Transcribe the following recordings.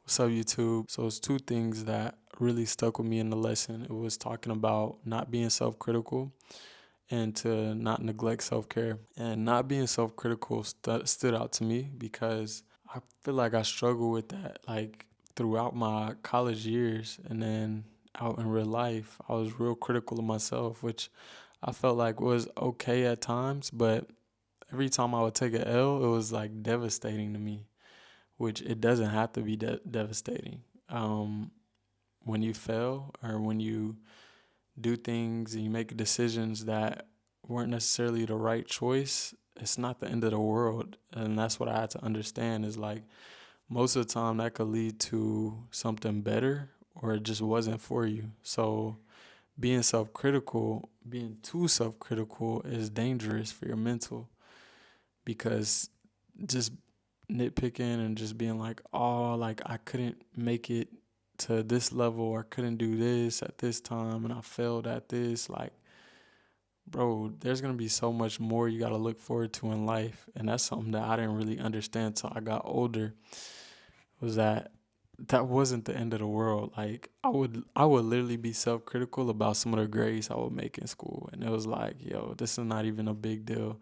What's up, YouTube? So it's two things that really stuck with me in the lesson. It was talking about not being self-critical and to not neglect self-care. And not being self-critical stood out to me because I feel like I struggle with that like throughout my college years, and then out in real life, I was real critical of myself, which I felt like was okay at times, but every time I would take an L, it was like devastating to me, which it doesn't have to be devastating. Um, when you fail or when you do things and you make decisions that weren't necessarily the right choice, it's not the end of the world. And that's what I had to understand is like most of the time that could lead to something better or it just wasn't for you. So being self-critical, being too self-critical is dangerous for your mental because just nitpicking and just being like, oh, like I couldn't make it to this level or couldn't do this at this time and I failed at this. Like, bro, there's gonna be so much more you gotta look forward to in life. And that's something that I didn't really understand till I got older. Was that wasn't the end of the world. Like I would literally be self critical about some of the grades I would make in school. And it was like, yo, this is not even a big deal.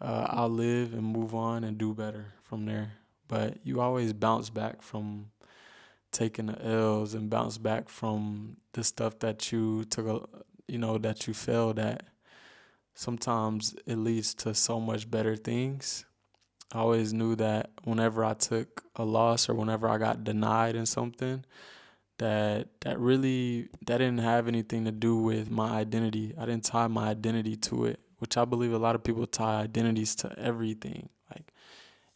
I'll live and move on and do better from there. But you always bounce back from taking the L's and bounce back from the stuff that you took, that you failed at. Sometimes it leads to so much better things. I always knew that whenever I took a loss or whenever I got denied in something, that didn't have anything to do with my identity. I didn't tie my identity to it, which I believe a lot of people tie identities to everything, like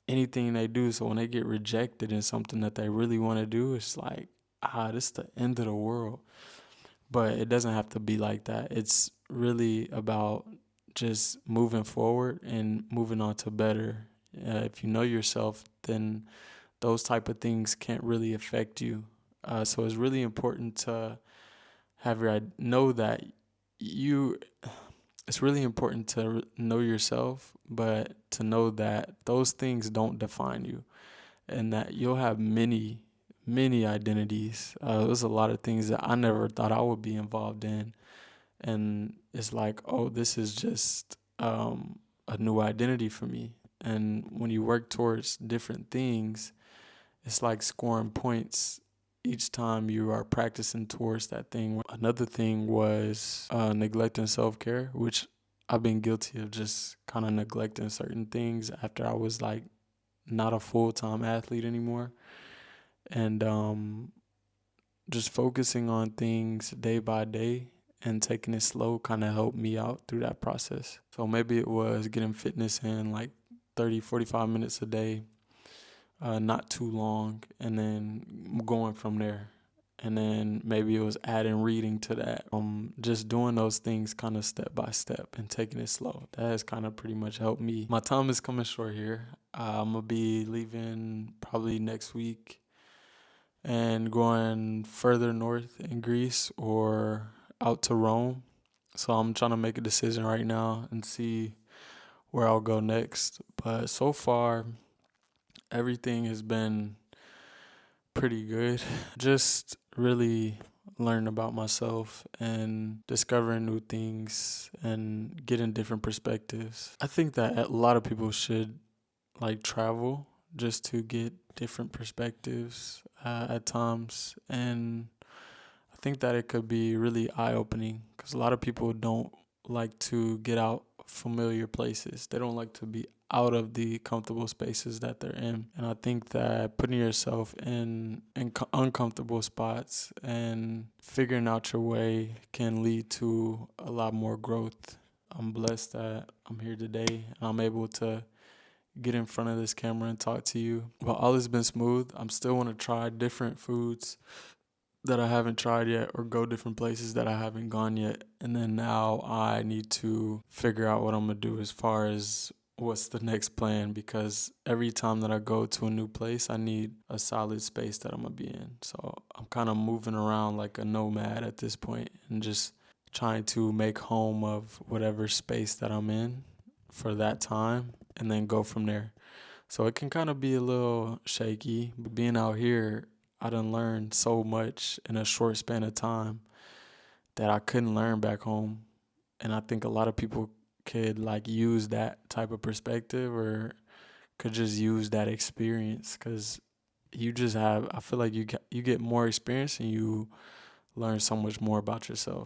anything they do. So when they get rejected in something that they really want to do, it's like, this is the end of the world. But it doesn't have to be like that. It's really about just moving forward and moving on to better. If you know yourself, then those type of things can't really affect you. So it's really important to know that you. It's really important to know yourself, but to know that those things don't define you, and that you'll have many identities. There's a lot of things that I never thought I would be involved in, and it's like, oh, this is just a new identity for me. And when you work towards different things, it's like scoring points each time you are practicing towards that thing. Another thing was neglecting self care, which I've been guilty of just kind of neglecting certain things after I was like not a full time athlete anymore. And just focusing on things day by day and taking it slow kind of helped me out through that process. So maybe it was getting fitness in like 30, 45 minutes a day, not too long, and then going from there. And then maybe it was adding reading to that. Just doing those things kind of step by step and taking it slow. That has kind of pretty much helped me. My time is coming short here. I'm gonna be leaving probably next week and going further north in Greece or out to Rome. So I'm trying to make a decision right now and see where I'll go next. But so far, everything has been pretty good. Just really learning about myself and discovering new things and getting different perspectives. I think that a lot of people should like travel just to get different perspectives at times, and I think that it could be really eye opening because a lot of people don't like to get out familiar places. They don't like to be out of the comfortable spaces that they're in. And I think that putting yourself in uncomfortable spots and figuring out your way can lead to a lot more growth. I'm blessed that I'm here today and I'm able to get in front of this camera and talk to you. While all has been smooth, I'm still want to try different foods that I haven't tried yet or go different places that I haven't gone yet. And then now I need to figure out what I'm going to do as far as what's the next plan, because every time that I go to a new place, I need a solid space that I'm going to be in. So I'm kind of moving around like a nomad at this point and just trying to make home of whatever space that I'm in for that time and then go from there. So it can kind of be a little shaky, but being out here, I done learned so much in a short span of time that I couldn't learn back home. And I think a lot of people could like use that type of perspective or could just use that experience because you just have, I feel like you get more experience and you learn so much more about yourself.